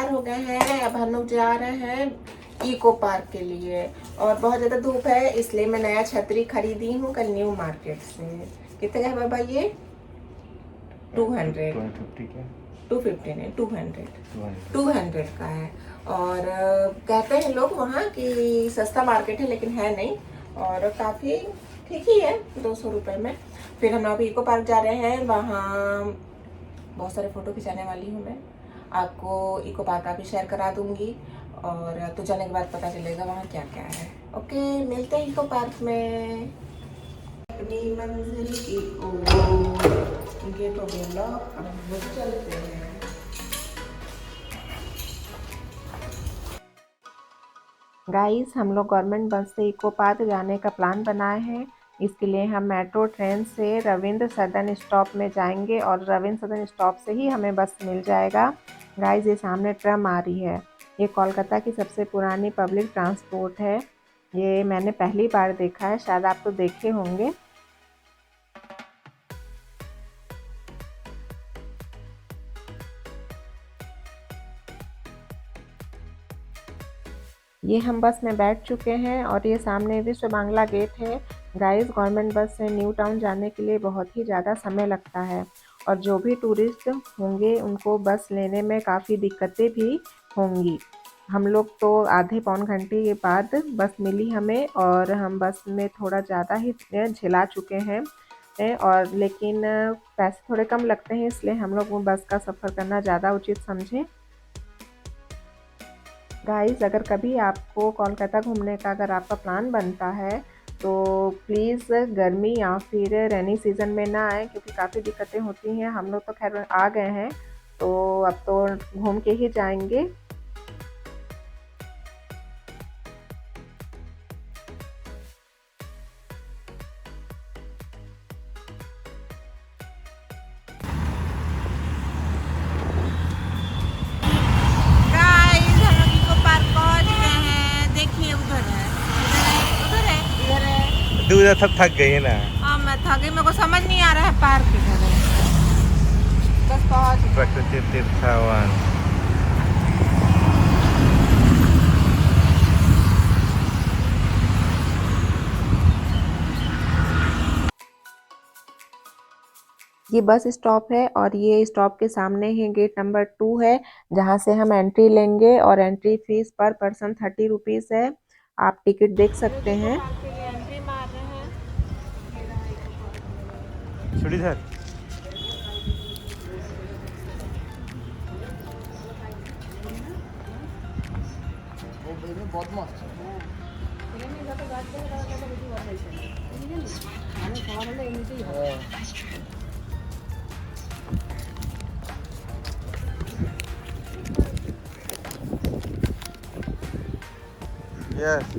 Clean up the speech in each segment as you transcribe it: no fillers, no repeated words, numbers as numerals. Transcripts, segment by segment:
तैयार हो गए हैं। अब हम लोग जा रहे हैं इको पार्क के लिए और बहुत ज़्यादा धूप है इसलिए मैं नया छतरी खरीदी हूँ कल न्यू मार्केट से। कितने का है बाबा ये? 200 250 नहीं 200 का है। और कहते हैं लोग वहाँ कि सस्ता मार्केट है लेकिन है नहीं और काफ़ी ठीक ही है 200 रुपये में। फिर हम लोग इको पार्क जा रहे हैं, वहाँ बहुत सारे फ़ोटो खिंचाने वाली हूँ मैं। आपको इको पार्क का भी शेयर करा दूँगी और तो जाने के बाद पता चलेगा वहाँ क्या क्या है। ओके, मिलते हैं इको पार्क में। अपनी मंजिल की ओर गेट हो गया लॉक, अब हम चलते हैं। गाइस, हम लोग गवर्नमेंट बस से इको पार्क जाने का प्लान बनाए हैं। इसके लिए हम मेट्रो ट्रेन से रविंद्र सदन स्टॉप में जाएंगे और रविंद्र सदन स्टॉप से ही हमें बस मिल जाएगा। गाइस, ये सामने ट्रम आ रही है। ये कोलकाता की सबसे पुरानी पब्लिक ट्रांसपोर्ट है। ये मैंने पहली बार देखा है, शायद आप तो देखे होंगे। ये हम बस में बैठ चुके हैं और ये सामने विश्व बांग्ला गेट है। गाइस, गवर्नमेंट बस से न्यू टाउन जाने के लिए बहुत ही ज़्यादा समय लगता है और जो भी टूरिस्ट होंगे उनको बस लेने में काफ़ी दिक्कतें भी होंगी। हम लोग तो आधे पौन घंटे के बाद बस मिली हमें और हम बस में थोड़ा ज़्यादा ही झिला चुके हैं और लेकिन पैसे थोड़े कम लगते हैं इसलिए हम लोग वो बस का सफ़र करना ज़्यादा उचित समझें। गाइस, अगर कभी आपको कोलकाता घूमने का अगर आपका प्लान बनता है तो प्लीज़ गर्मी या फिर रेनी सीज़न में ना आए क्योंकि काफ़ी दिक्कतें होती हैं। हम लोग तो खैर आ गए हैं तो अब तो घूम के ही जाएंगे। दूर सब थक गई है ना। हाँ, मैं थक गई, मेरे को समझ नहीं आ रहा है पार्क किधर है। बस पहुंच गए। प्रकृति तीर्थावन। ये बस स्टॉप है और ये स्टॉप के सामने ही गेट नंबर 2 है जहाँ से हम एंट्री लेंगे और एंट्री फीस पर पर्सन 30 रुपीज़ है। आप टिकट देख सकते हैं। सुड़ीधर यस।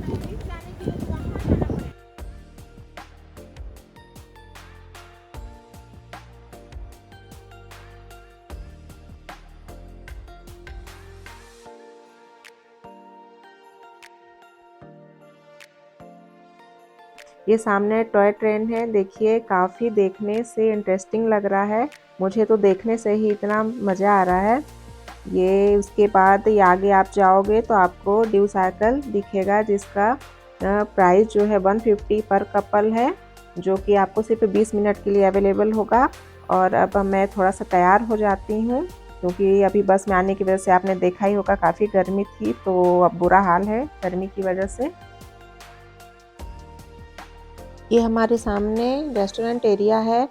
ये सामने टॉय ट्रेन है, देखिए काफ़ी देखने से इंटरेस्टिंग लग रहा है। मुझे तो देखने से ही इतना मज़ा आ रहा है। ये उसके बाद ये आगे आप जाओगे तो आपको ड्यू साइकिल दिखेगा जिसका प्राइस जो है 150 पर कपल है, जो कि आपको सिर्फ 20 मिनट के लिए अवेलेबल होगा। और अब मैं थोड़ा सा तैयार हो जाती हूँ क्योंकि अभी बस में आने की वजह से आपने देखा ही होगा काफ़ी गर्मी थी, तो अब बुरा हाल है गर्मी की वजह से। ये हमारे सामने रेस्टोरेंट एरिया है।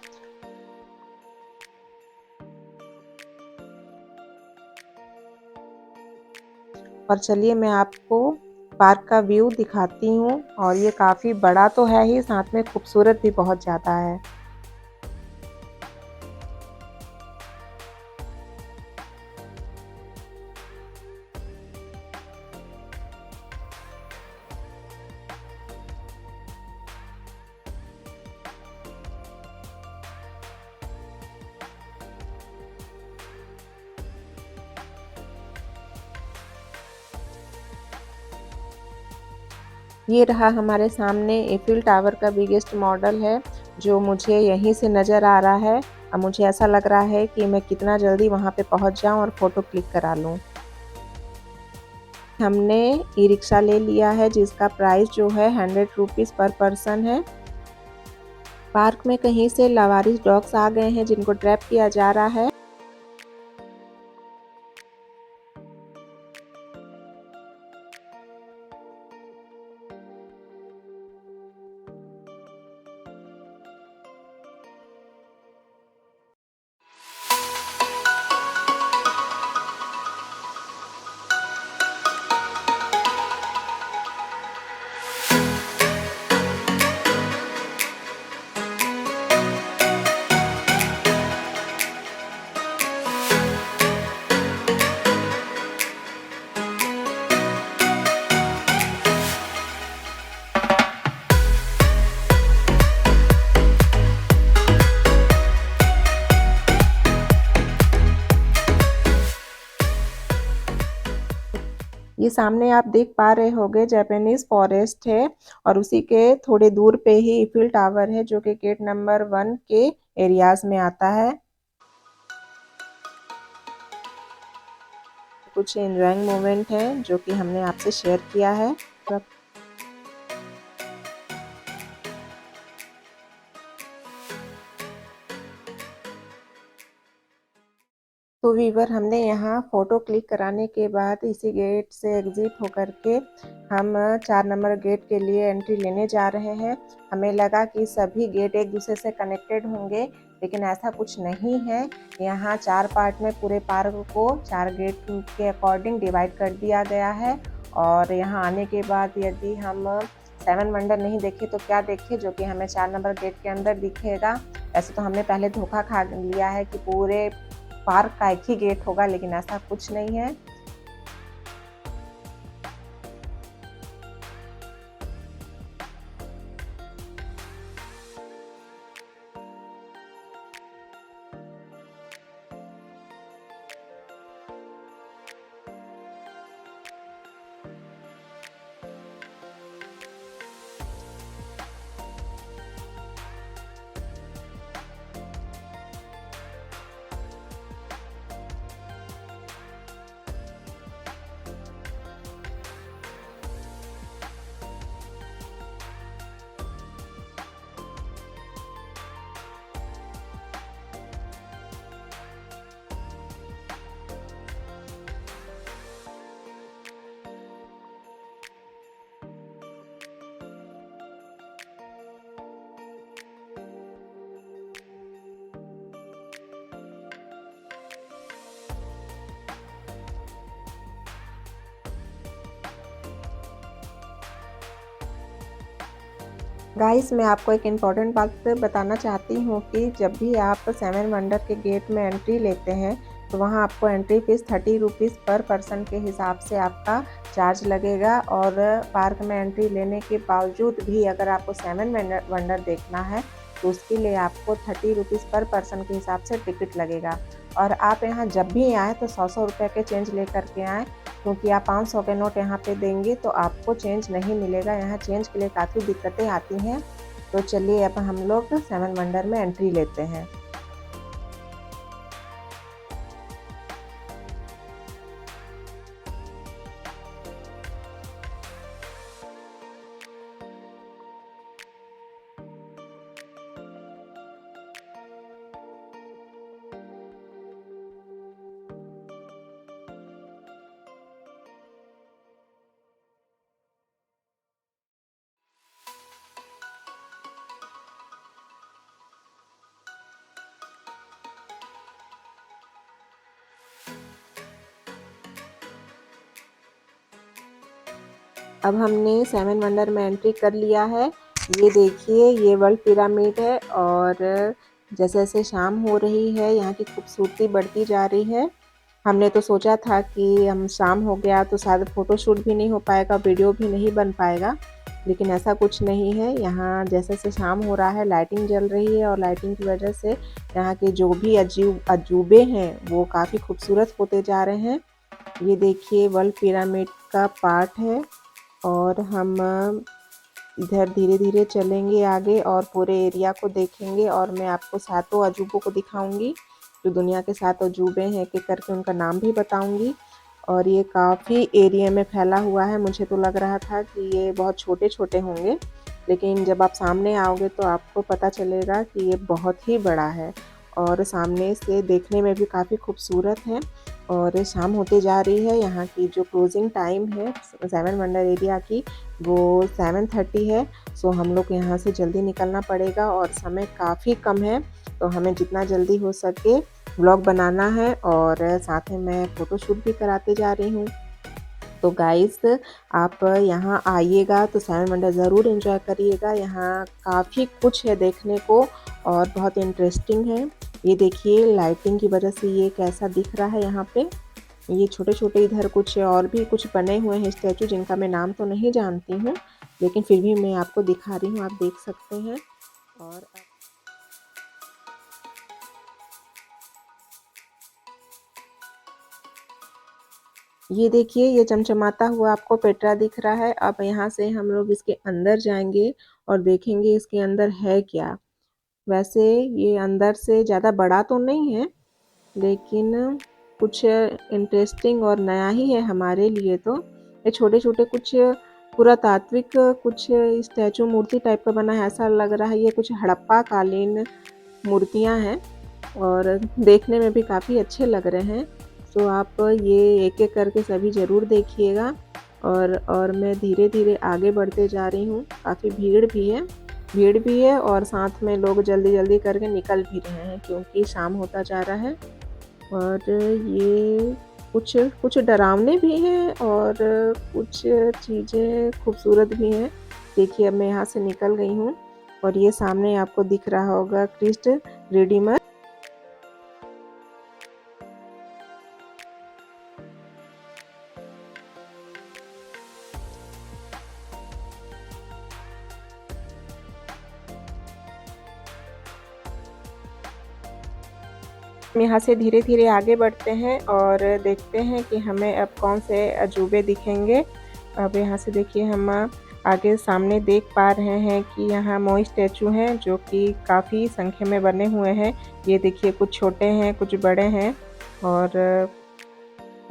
और चलिए मैं आपको पार्क का व्यू दिखाती हूँ और ये काफ़ी बड़ा तो है ही, साथ में खूबसूरत भी बहुत ज़्यादा है। ये रहा हमारे सामने एफिल टावर का बिगेस्ट मॉडल है जो मुझे यहीं से नज़र आ रहा है। अब मुझे ऐसा लग रहा है कि मैं कितना जल्दी वहाँ पे पहुँच जाऊँ और फ़ोटो क्लिक करा लूँ। हमने ई रिक्शा ले लिया है जिसका प्राइस जो है 100 रुपीज़ पर पर्सन है। पार्क में कहीं से लावारिस डॉग्स आ गए हैं जिनको ट्रैप किया जा रहा है। ये सामने आप देख पा रहे होंगे जापानीज फॉरेस्ट है और उसी के थोड़े दूर पे ही ईफिल टावर है जो कि गेट नंबर 1 के एरियाज में आता है। कुछ एंजॉइंग मोमेंट है जो कि हमने आपसे शेयर किया है। तो वीवर हमने यहाँ फ़ोटो क्लिक कराने के बाद इसी गेट से एग्ज़िट होकर के हम 4 नंबर गेट के लिए एंट्री लेने जा रहे हैं। हमें लगा कि सभी गेट एक दूसरे से कनेक्टेड होंगे, लेकिन ऐसा कुछ नहीं है। यहाँ 4 पार्ट में पूरे पार्क को 4 गेट के अकॉर्डिंग डिवाइड कर दिया गया है। और यहाँ आने के बाद यदि हम 7 वंडर नहीं देखे तो क्या देखे, जो कि हमें 4 नंबर गेट के अंदर दिखेगा। ऐसे तो हमने पहले धोखा खा लिया है कि पूरे पार्क का एक ही गेट होगा, लेकिन ऐसा कुछ नहीं है। गाइस, मैं आपको एक इम्पॉर्टेंट बात बताना चाहती हूँ कि जब भी आप 7 वंडर के गेट में एंट्री लेते हैं तो वहाँ आपको एंट्री फीस 30 रुपीज़ पर पर्सन के हिसाब से आपका चार्ज लगेगा। और पार्क में एंट्री लेने के बावजूद भी अगर आपको 7 वंडर देखना है तो उसके लिए आपको 30 रुपीज़ पर पर्सन के हिसाब से टिकट लगेगा। और आप यहाँ जब भी आएँ तो 100 रुपये के चेंज लेकर के आएँ, क्योंकि आप 500 के नोट यहाँ पे देंगे तो आपको चेंज नहीं मिलेगा। यहाँ चेंज के लिए काफ़ी दिक्कतें आती हैं। तो चलिए अब हम लोग 7 वंडर में एंट्री लेते हैं। अब हमने 7 वंडर में एंट्री कर लिया है। ये देखिए, ये वर्ल्ड पिरामिड है और जैसे जैसे शाम हो रही है यहाँ की खूबसूरती बढ़ती जा रही है। हमने तो सोचा था कि हम शाम हो गया तो शायद फ़ोटो शूट भी नहीं हो पाएगा, वीडियो भी नहीं बन पाएगा, लेकिन ऐसा कुछ नहीं है। यहाँ जैसे जैसे शाम हो रहा है लाइटिंग जल रही है और लाइटिंग की वजह से यहाँ के जो भी अजूबे हैं वो काफ़ी खूबसूरत होते जा रहे हैं। ये देखिए, वर्ल्ड पिरामिड का पार्ट है और हम इधर धीरे धीरे चलेंगे आगे और पूरे एरिया को देखेंगे और मैं आपको 7 अजूबों को दिखाऊंगी। जो दुनिया के 7 अजूबे हैं एक एक करके उनका नाम भी बताऊंगी। और ये काफ़ी एरिया में फैला हुआ है। मुझे तो लग रहा था कि ये बहुत छोटे-छोटे होंगे, लेकिन जब आप सामने आओगे तो आपको पता चलेगा कि ये बहुत ही बड़ा है और सामने से देखने में भी काफ़ी खूबसूरत है। और शाम होते जा रही है, यहाँ की जो क्लोजिंग टाइम है सेवन वंडर एरिया की वो 7:30 है। सो हम लोग को यहाँ से जल्दी निकलना पड़ेगा और समय काफ़ी कम है, तो हमें जितना जल्दी हो सके व्लॉग बनाना है और साथ में मैं फ़ोटोशूट भी कराते जा रही हूँ। तो गाइस आप यहाँ आइएगा तो सेवन वंडर ज़रूर एंजॉय करिएगा। यहाँ काफ़ी कुछ है देखने को और बहुत इंटरेस्टिंग है। ये देखिए लाइटिंग की वजह से ये कैसा दिख रहा है यहाँ पे। ये छोटे-छोटे इधर कुछ और भी कुछ बने हुए हैं स्टैचू जिनका मैं नाम तो नहीं जानती हूँ, लेकिन फिर भी मैं आपको दिखा रही हूँ, आप देख सकते हैं। और ये देखिए ये चमचमाता हुआ आपको पेट्रा दिख रहा है। अब यहाँ से हम लोग इसके अंदर जाएँगे और देखेंगे इसके अंदर है क्या। वैसे ये अंदर से ज़्यादा बड़ा तो नहीं है, लेकिन कुछ इंटरेस्टिंग और नया ही है हमारे लिए तो। ये छोटे-छोटे कुछ पुरातात्विक कुछ स्टैचू मूर्ति टाइप का बना है, ऐसा लग रहा है ये कुछ हड़प्पा कालीन मूर्तियाँ हैं और देखने में भी काफ़ी अच्छे लग रहे हैं। तो आप ये एक-एक करके सभी ज़रूर देखिएगा और मैं धीरे-धीरे आगे बढ़ते जा रही हूँ। काफ़ी भीड़ भी है और साथ में लोग जल्दी-जल्दी करके निकल भी रहे हैं क्योंकि शाम होता जा रहा है। और ये कुछ कुछ डरावने भी हैं और कुछ चीज़ें खूबसूरत भी हैं। देखिए अब मैं यहाँ से निकल गई हूँ और ये सामने आपको दिख रहा होगा क्रिस्ट रिडीमर। हम यहाँ से धीरे-धीरे आगे बढ़ते हैं और देखते हैं कि हमें अब कौन से अजूबे दिखेंगे। अब यहाँ से देखिए हम आगे सामने देख पा रहे हैं कि यहाँ मोई स्टैचू हैं जो कि काफ़ी संख्या में बने हुए हैं। ये देखिए कुछ छोटे हैं, कुछ बड़े हैं और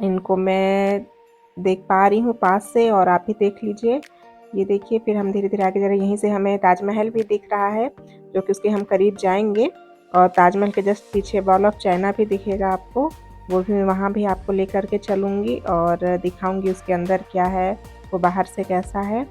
इनको मैं देख पा रही हूँ पास से और आप भी देख लीजिए। ये देखिए फिर हम धीरे-धीरे आगे जा रहे हैं। यहीं से हमें ताजमहल भी दिख रहा है जो कि उसके हम करीब जाएँगे और ताजमहल के जस्ट पीछे वॉल ऑफ चाइना भी दिखेगा आपको। वो भी वहाँ भी आपको लेकर के चलूँगी और दिखाऊँगी उसके अंदर क्या है, वो बाहर से कैसा है।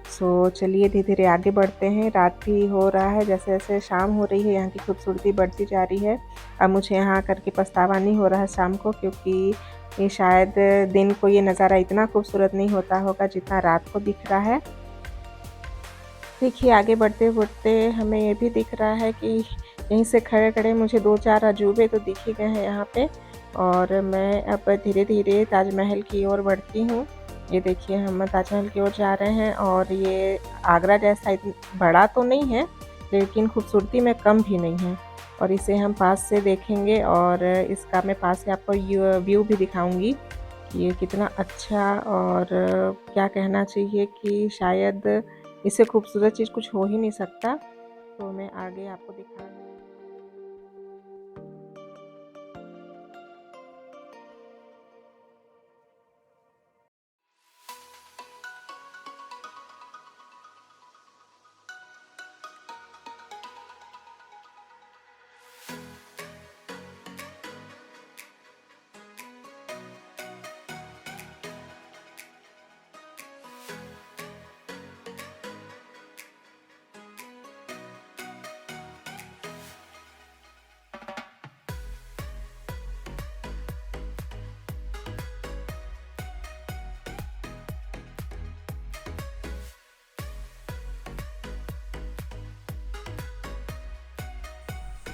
सो चलिए धीरे-धीरे आगे बढ़ते हैं। रात भी हो रहा है, जैसे-जैसे शाम हो रही है यहाँ की खूबसूरती बढ़ती जा रही है। अब मुझे यहाँ आकर के पछतावा नहीं हो रहा है शाम को क्योंकि ये शायद दिन को ये नज़ारा इतना खूबसूरत नहीं होता होगा जितना रात को दिख रहा है। देखिए आगे बढ़ते-बढ़ते हमें ये भी दिख रहा है कि यहीं से खड़े-खड़े मुझे 2-4 अजूबे तो दिख ही गए हैं यहाँ पे और मैं अब धीरे-धीरे ताजमहल की ओर बढ़ती हूँ। ये देखिए हम ताजमहल की ओर जा रहे हैं और ये आगरा जैसा बड़ा तो नहीं है, लेकिन खूबसूरती में कम भी नहीं है और इसे हम पास से देखेंगे और इसका मैं पास से आपको व्यू भी दिखाऊँगी कि ये कितना अच्छा और क्या कहना चाहिए कि शायद इससे खूबसूरत चीज़ कुछ हो ही नहीं सकता। तो मैं आगे आपको दिखा रही हूँ।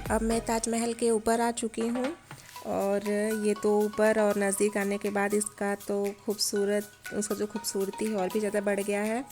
अब मैं ताजमहल के ऊपर आ चुकी हूँ और ये तो ऊपर और नज़दीक आने के बाद इसका तो उसका जो खूबसूरती है और भी ज़्यादा बढ़ गया है।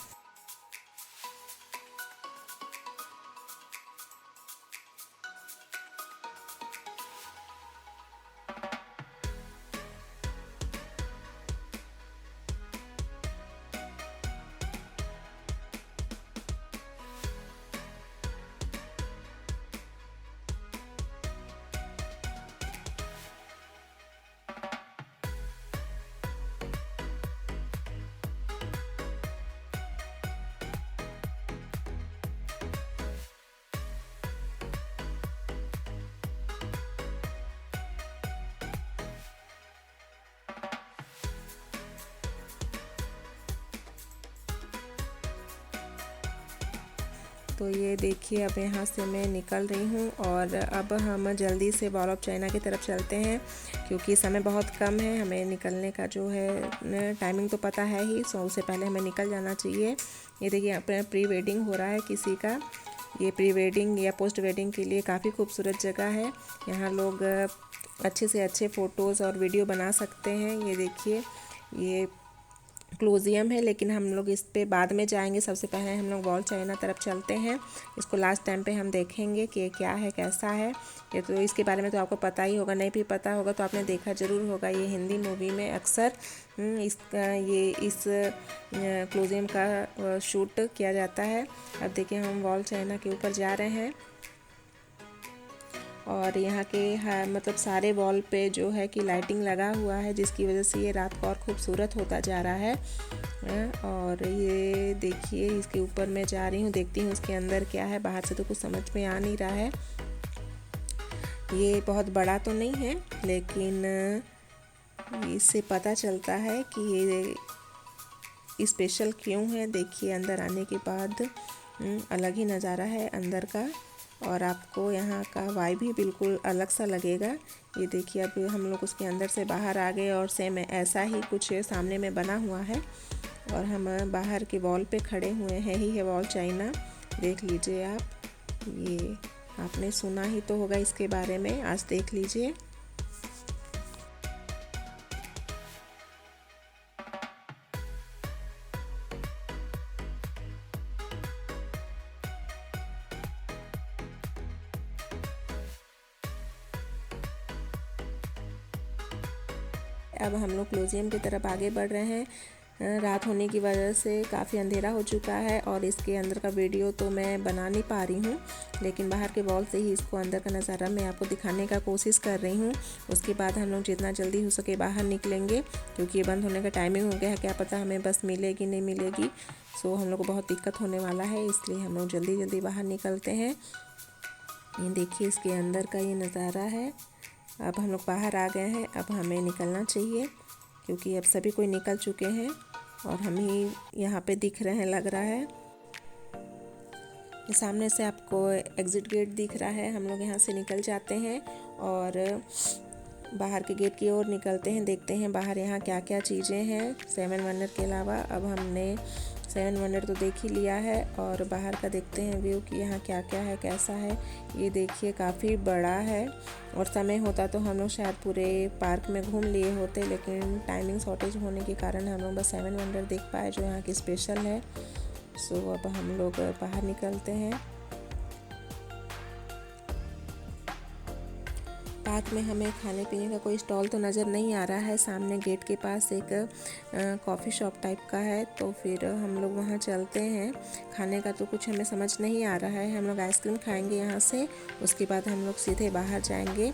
तो ये देखिए अब यहाँ से मैं निकल रही हूँ और अब हम जल्दी से वॉल ऑफ चाइना की तरफ चलते हैं क्योंकि समय बहुत कम है। हमें निकलने का जो है टाइमिंग तो पता है ही, सो उससे पहले हमें निकल जाना चाहिए। ये देखिए यहाँ पर प्री वेडिंग हो रहा है किसी का। ये प्री वेडिंग या पोस्ट वेडिंग के लिए काफ़ी खूबसूरत जगह है। यहाँ लोग अच्छे से अच्छे फ़ोटोज़ और वीडियो बना सकते हैं। ये देखिए ये क्लोजियम है, लेकिन हम लोग इस पे बाद में जाएंगे। सबसे पहले हम लोग वॉल चाइना तरफ चलते हैं। इसको लास्ट टाइम पे हम देखेंगे कि क्या है कैसा है। ये तो इसके बारे में तो आपको पता ही होगा, नहीं भी पता होगा तो आपने देखा ज़रूर होगा। ये हिंदी मूवी में अक्सर इस क्लोजियम का शूट किया जाता है। अब देखिए हम वॉल चाइना के ऊपर जा रहे हैं और यहाँ के मतलब सारे वॉल पे जो है कि लाइटिंग लगा हुआ है, जिसकी वजह से ये रात को और खूबसूरत होता जा रहा है। और ये देखिए इसके ऊपर मैं जा रही हूँ, देखती हूँ इसके अंदर क्या है। बाहर से तो कुछ समझ में आ नहीं रहा है। ये बहुत बड़ा तो नहीं है, लेकिन इससे पता चलता है कि ये स्पेशल क्यों है। देखिए अंदर आने के बाद अलग ही नज़ारा है अंदर का, और आपको यहाँ का वाइब भी बिल्कुल अलग सा लगेगा। ये देखिए अब हम लोग उसके अंदर से बाहर आ गए और सेम ऐसा ही कुछ सामने में बना हुआ है और हम बाहर के वॉल पे खड़े हुए हैं। ही है वॉल चाइना, देख लीजिए आप। ये आपने सुना ही तो होगा इसके बारे में, आज देख लीजिए। अब हम लोग क्लोजियम की तरफ आगे बढ़ रहे हैं। रात होने की वजह से काफ़ी अंधेरा हो चुका है और इसके अंदर का वीडियो तो मैं बना नहीं पा रही हूँ, लेकिन बाहर के वॉल से ही इसको अंदर का नज़ारा मैं आपको दिखाने का कोशिश कर रही हूँ। उसके बाद हम लोग जितना जल्दी हो सके बाहर निकलेंगे, क्योंकि ये बंद होने का टाइमिंग हो गया है। क्या पता हमें बस मिलेगी नहीं मिलेगी, सो हम लोग को बहुत दिक्कत होने वाला है, इसलिए हम लोग जल्दी जल्दी बाहर निकलते हैं। ये देखिए इसके अंदर का ये नज़ारा है। अब हम लोग बाहर आ गए हैं, अब हमें निकलना चाहिए क्योंकि अब सभी कोई निकल चुके हैं और हम ही यहाँ पे दिख रहे हैं लग रहा है। सामने से आपको एग्ज़िट गेट दिख रहा है। हम लोग यहाँ से निकल जाते हैं और बाहर के गेट की ओर निकलते हैं। देखते हैं बाहर यहाँ क्या क्या चीज़ें हैं 7 वंडर के अलावा। अब हमने 7 वंडर तो देख ही लिया है और बाहर का देखते हैं व्यू कि यहाँ क्या क्या है कैसा है। ये देखिए काफ़ी बड़ा है और समय होता तो हम लोग शायद पूरे पार्क में घूम लिए होते, लेकिन टाइमिंग शॉर्टेज होने के कारण हम लोग बस 7 वंडर देख पाए जो यहाँ की स्पेशल है। सो अब हम लोग बाहर निकलते हैं। पार्क में हमें खाने पीने का कोई स्टॉल तो नज़र नहीं आ रहा है। सामने गेट के पास एक कॉफ़ी शॉप टाइप का है, तो फिर हम लोग वहाँ चलते हैं। खाने का तो कुछ हमें समझ नहीं आ रहा है। हम लोग आइसक्रीम खाएंगे यहाँ से, उसके बाद हम लोग सीधे बाहर जाएंगे।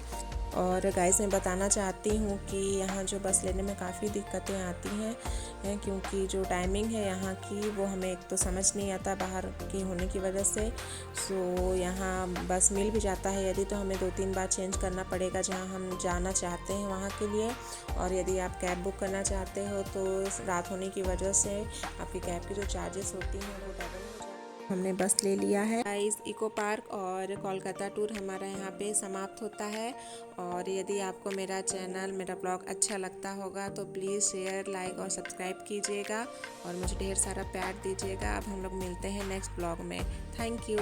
और गाइस मैं बताना चाहती हूँ कि यहाँ जो बस लेने में काफ़ी दिक्कतें आती हैं क्योंकि जो टाइमिंग है यहाँ की वो हमें एक तो समझ नहीं आता बाहर की होने की वजह से। सो यहाँ बस मिल भी जाता है यदि, तो हमें 2-3 बार चेंज करना पड़ेगा जहाँ हम जाना चाहते हैं वहाँ के लिए। और यदि आप कैब बुक करना चाहते हो तो रात होने की वजह से आपकी कैब की जो चार्जेस होती हैं वो डबल हो जाती है। हमने बस ले लिया है। गाइस इको पार्क और कोलकाता टूर हमारा यहाँ पे समाप्त होता है। और यदि आपको मेरा चैनल मेरा ब्लॉग अच्छा लगता होगा तो प्लीज़ शेयर लाइक और सब्सक्राइब कीजिएगा और मुझे ढेर सारा प्यार दीजिएगा। अब हम लोग मिलते हैं नेक्स्ट ब्लॉग में। Thank you.